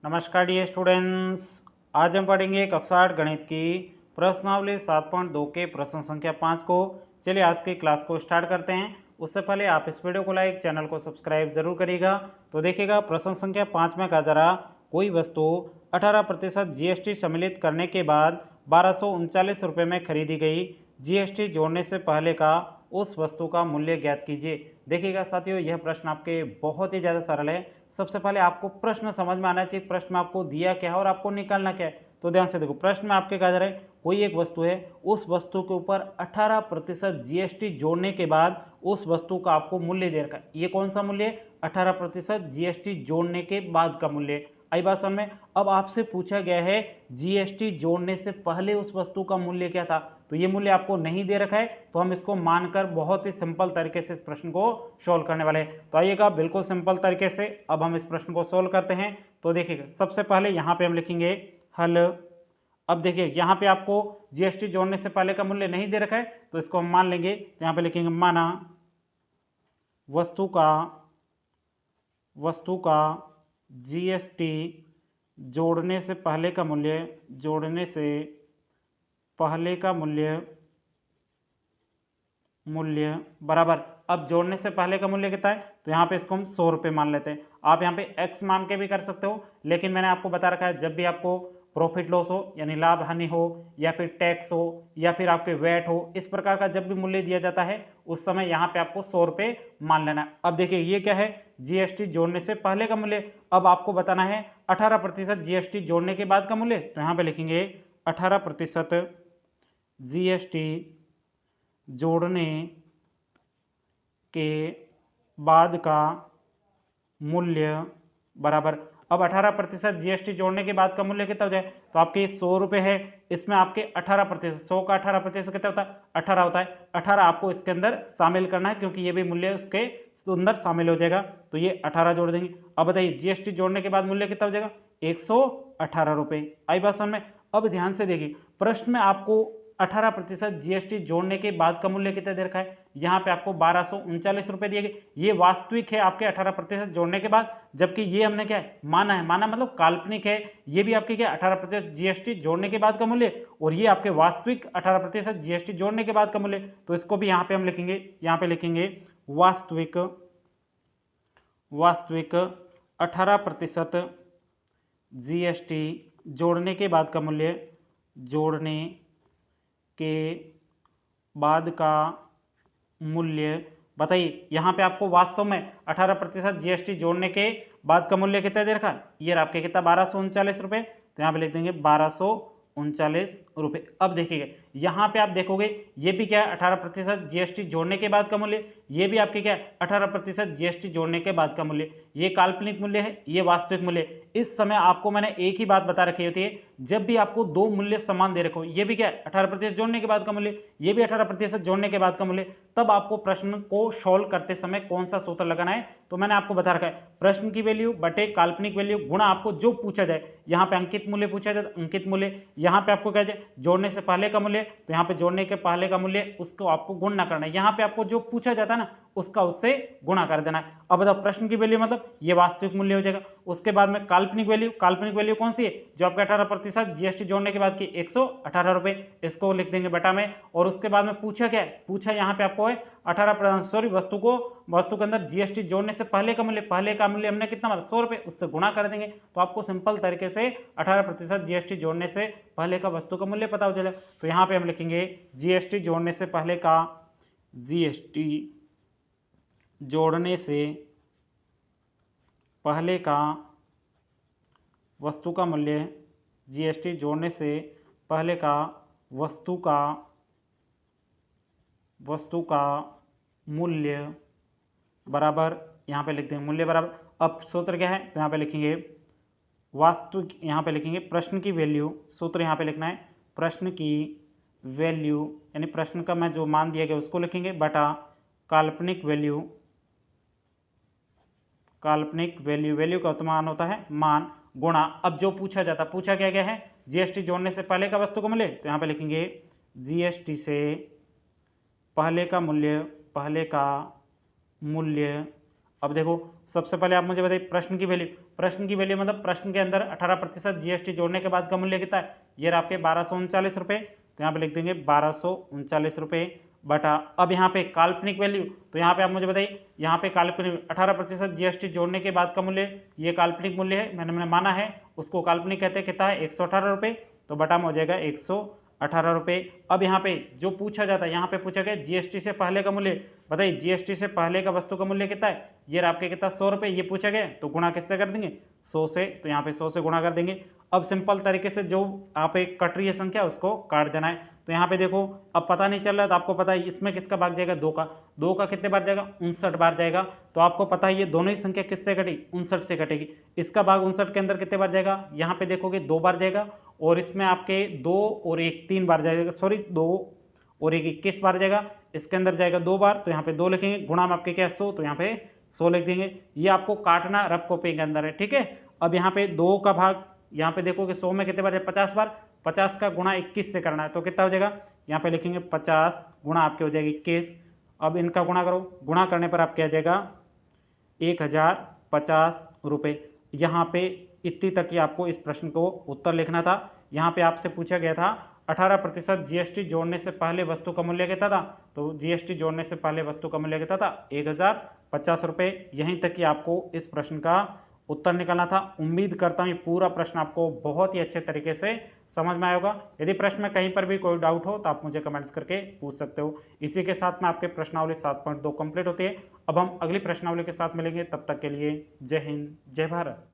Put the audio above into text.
नमस्कार dear students. आज हम पढ़ेंगे कक्षा 8 गणित की प्रश्नावली 7.2 के प्रश्न संख्या 5 को। चलिए आज की क्लास को स्टार्ट करते हैं। उससे पहले आप इस वीडियो को लाइक, चैनल को सब्सक्राइब जरूर करिएगा। तो देखिएगा प्रश्न संख्या 5 में कहा जा रहा, कोई वस्तु 18% जीएसटी सम्मिलित करने के बाद 1239 रुपये में खरीदी गई। जीएसटी जोड़ने से पहले का उस वस्तु का मूल्य ज्ञात कीजिए। देखिएगा साथियों, यह प्रश्न आपके बहुत ही ज़्यादा सरल है। सबसे पहले आपको प्रश्न समझ में आना चाहिए, प्रश्न में आपको दिया क्या है और आपको निकालना क्या है। तो ध्यान से देखो, प्रश्न में आपके कहा जा रहा है कोई एक वस्तु है, उस वस्तु के ऊपर 18% जीएसटी जोड़ने के बाद उस वस्तु का आपको मूल्य दे रखा है। ये कौन सा मूल्य है? 18% जीएसटी जोड़ने के बाद का मूल्य। आई बात समझ में? अब आपसे पूछा गया है जीएसटी जोड़ने से पहले उस वस्तु का मूल्य क्या था, तो ये मूल्य आपको नहीं दे रखा है। तो हम इसको मानकर बहुत ही सिंपल तरीके से इस प्रश्न को सोल्व करने वाले हैं। तो आइएगा बिल्कुल सिंपल तरीके से अब हम इस प्रश्न को सोल्व करते हैं। तो देखिएगा सबसे पहले यहाँ पे हम लिखेंगे हल। अब देखिए यहाँ पे आपको जीएसटी जोड़ने से पहले का मूल्य नहीं दे रखा है, तो इसको हम मान लेंगे। तो यहाँ पे लिखेंगे माना वस्तु का जीएसटी जोड़ने से पहले का मूल्य बराबर। अब जोड़ने से पहले का मूल्य कितना है, तो यहाँ पे इसको हम 100 रुपये मान लेते हैं। आप यहाँ पे x मान के भी कर सकते हो, लेकिन मैंने आपको बता रखा है जब भी आपको प्रॉफिट लॉस हो यानी लाभ हानि हो, या फिर टैक्स हो, या फिर आपके वैट हो, इस प्रकार का जब भी मूल्य दिया जाता है उस समय यहाँ पे आपको 100 रुपये मान लेना है। अब देखिए ये क्या है, जीएसटी जोड़ने से पहले का मूल्य। अब आपको बताना है 18% जीएसटी जोड़ने के बाद का मूल्य। तो यहाँ पे लिखेंगे 18% जीएसटी जोड़ने के बाद का मूल्य बराबर। अब 18% जीएसटी जोड़ने के बाद का मूल्य कितना हो जाए, तो आपके 100 रुपये है, इसमें आपके 18%, 100 का 18% कितना होता है? 18 होता है। 18 आपको इसके अंदर शामिल करना है, क्योंकि ये भी मूल्य उसके अंदर शामिल हो जाएगा। तो ये 18 जोड़ देंगे। अब बताइए जीएसटी जोड़ने के बाद मूल्य कितना हो जाएगा? 118 रुपये। आई बात समझ में? अब ध्यान से देखिए, प्रश्न में आपको 18% जीएसटी जोड़ने के बाद का मूल्य कितना दे रखा है? यहाँ पे आपको 1239 रुपये दिए गए। ये वास्तविक है आपके 18% जोड़ने के बाद, जबकि ये हमने क्या है माना है। माना मतलब काल्पनिक है। ये भी आपके क्या 18% जीएसटी जोड़ने के बाद का मूल्य, और ये आपके वास्तविक 18% जीएसटी जोड़ने के बाद का मूल्य। तो इसको भी यहाँ पे हम लिखेंगे, यहाँ पे लिखेंगे वास्तविक 18% जीएसटी जोड़ने के बाद का मूल्य, जोड़ने के बाद का मूल्य। बताइए यहाँ पे आपको वास्तव में 18% जीएसटी जोड़ने के बाद का मूल्य कितना दे रखा है? ये आपके कितना 1239 रुपये। तो यहाँ पे लिख देंगे 1239 रुपये। अब देखिएगा यहाँ पे आप देखोगे ये भी क्या है 18% जीएसटी जोड़ने के बाद का मूल्य, ये भी आपके क्या है 18% जीएसटी जोड़ने के बाद का मूल्य। ये काल्पनिक मूल्य है, ये वास्तविक मूल्य। इस समय आपको मैंने एक ही बात बता रखी होती है, जब भी आपको दो मूल्य समान दे रखे हो, ये भी क्या है 18% जोड़ने के बाद का मूल्य, ये भी 18% जोड़ने के बाद का मूल्य, तब आपको प्रश्न को सॉल्व करते समय कौन सा सूत्र लगाना है, तो मैंने आपको बता रखा है प्रश्न की वैल्यू बटे काल्पनिक वैल्यू गुणा आपको जो पूछा जाए। यहाँ पे अंकित मूल्य पूछा जाए तो अंकित मूल्य, यहाँ पे आपको क्या जाए जोड़ने से पहले का मूल्य, तो यहाँ पे जोड़ने के पहले का मूल्य उसको आपको गुणा करना है। यहाँ पे आपको जो पूछा जाता है ना उसका उससे गुणा कर देना है। अब बताओ प्रश्न की वैल्यू मतलब ये वास्तविक मूल्य हो जाएगा। उसके बाद में काल्पनिक वैल्यू कौन सी है? जो आपका 18% जीएसटी जोड़ने के बाद की 118 रुपये, इसको लिख देंगे बटा में। और उसके बाद में पूछा क्या है? पूछा यहाँ पे आपको है वस्तु के अंदर जीएसटी जोड़ने से पहले का मूल्य हमने कितना माना 100 रुपये, उससे गुणा कर देंगे। तो आपको सिंपल तरीके से 18% जीएसटी जोड़ने से पहले का वस्तु का मूल्य पता हो जाएगा। तो यहाँ पे हम लिखेंगे जीएसटी जोड़ने से पहले का, जीएसटी जोड़ने से पहले का वस्तु का मूल्य, जीएसटी जोड़ने से पहले का वस्तु का मूल्य बराबर, यहाँ पे लिख देंगे मूल्य बराबर। अब सूत्र क्या है? तो यहाँ पे लिखेंगे वास्तविक, यहाँ पे लिखेंगे प्रश्न की वैल्यू। सूत्र यहाँ पे लिखना है प्रश्न की वैल्यू, यानी प्रश्न का मैं जो मान दिया गया उसको लिखेंगे बटा काल्पनिक वैल्यू। वैल्यू का तो मान होता है मान, गुणा अब जो पूछा जाता, पूछा क्या क्या है? जीएसटी जोड़ने से पहले का वस्तु का मूल्य। तो यहाँ पे लिखेंगे जीएसटी से पहले का मूल्य अब देखो सबसे पहले आप मुझे बताइए प्रश्न की वैल्यू। प्रश्न की वैल्यू मतलब प्रश्न के अंदर 18% जीएसटी जोड़ने के बाद का मूल्य कितना है, ये रहा आपके 1239 रुपये। तो यहाँ पे लिख देंगे 1239 रुपये बटा, अब यहाँ पे काल्पनिक वैल्यू, तो यहाँ पे आप मुझे बताइए, यहाँ पे काल्पनिक 18% जीएसटी जोड़ने के बाद का मूल्य, ये काल्पनिक मूल्य है, मैंने माना है उसको काल्पनिक कहते हैं, कितना है 118 रुपये, तो बटा में हो जाएगा 118 रुपये। अब यहाँ पे जो पूछा जाता है, यहाँ पे पूछा गया जीएसटी से पहले का मूल्य, बताइए जीएसटी से पहले का वस्तु का मूल्य कितना है, ये आपके कितना 100 रुपये, ये पूछा गया, तो गुणा किससे कर देंगे 100 से, तो यहाँ पे 100 से गुणा कर देंगे। अब सिंपल तरीके से जो आप एक कट रही है संख्या उसको काट देना है। तो यहाँ पे देखो अब पता नहीं चल रहा तो आपको पता है इसमें किसका भाग जाएगा, 2 का कितने बार जाएगा 59 बार जाएगा। तो आपको पता है ये दोनों ही संख्या किससे कटी 59 से कटेगी। इसका भाग 59 के अंदर कितने बार जाएगा, यहाँ पे देखोगे 2 बार जाएगा, और इसमें आपके 2 और 1 3 बार जाएगा, सॉरी 2 और 1 21 बार जाएगा, इसके अंदर जाएगा 2 बार, तो यहाँ पे 2 लिखेंगे, गुणा में आपके क्या 100, तो यहाँ पे 100 लिख देंगे। ये आपको काटना रफ कॉपी के अंदर है, ठीक है। अब यहाँ पे 2 का भाग, यहाँ पे देखोगे 100 में कितने बार है 50 बार, 50 का गुणा 21 से करना है, तो कितना हो जाएगा, यहाँ पे लिखेंगे 50 गुणा आपके हो जाएगी 21। अब इनका गुणा करो, गुणा करने पर आपके आ जाएगा 1050 रुपये। यहाँ पे इतनी तक ही आपको इस प्रश्न को उत्तर लिखना था। यहाँ पे आपसे पूछा गया था 18% जीएसटी जोड़ने से पहले वस्तु का मूल्य कितना था, तो जीएसटी जोड़ने से पहले वस्तु का मूल्य कितना था 1050 रुपये। यहीं तक कि आपको इस प्रश्न का उत्तर निकालना था। उम्मीद करता हूँ ये पूरा प्रश्न आपको बहुत ही अच्छे तरीके से समझ में आया होगा। यदि प्रश्न में कहीं पर भी कोई डाउट हो तो आप मुझे कमेंट्स करके पूछ सकते हो। इसी के साथ में आपके प्रश्नावली 7.2 कंप्लीट होती है। अब हम अगली प्रश्नावली के साथ मिलेंगे, तब तक के लिए जय हिंद जय भारत।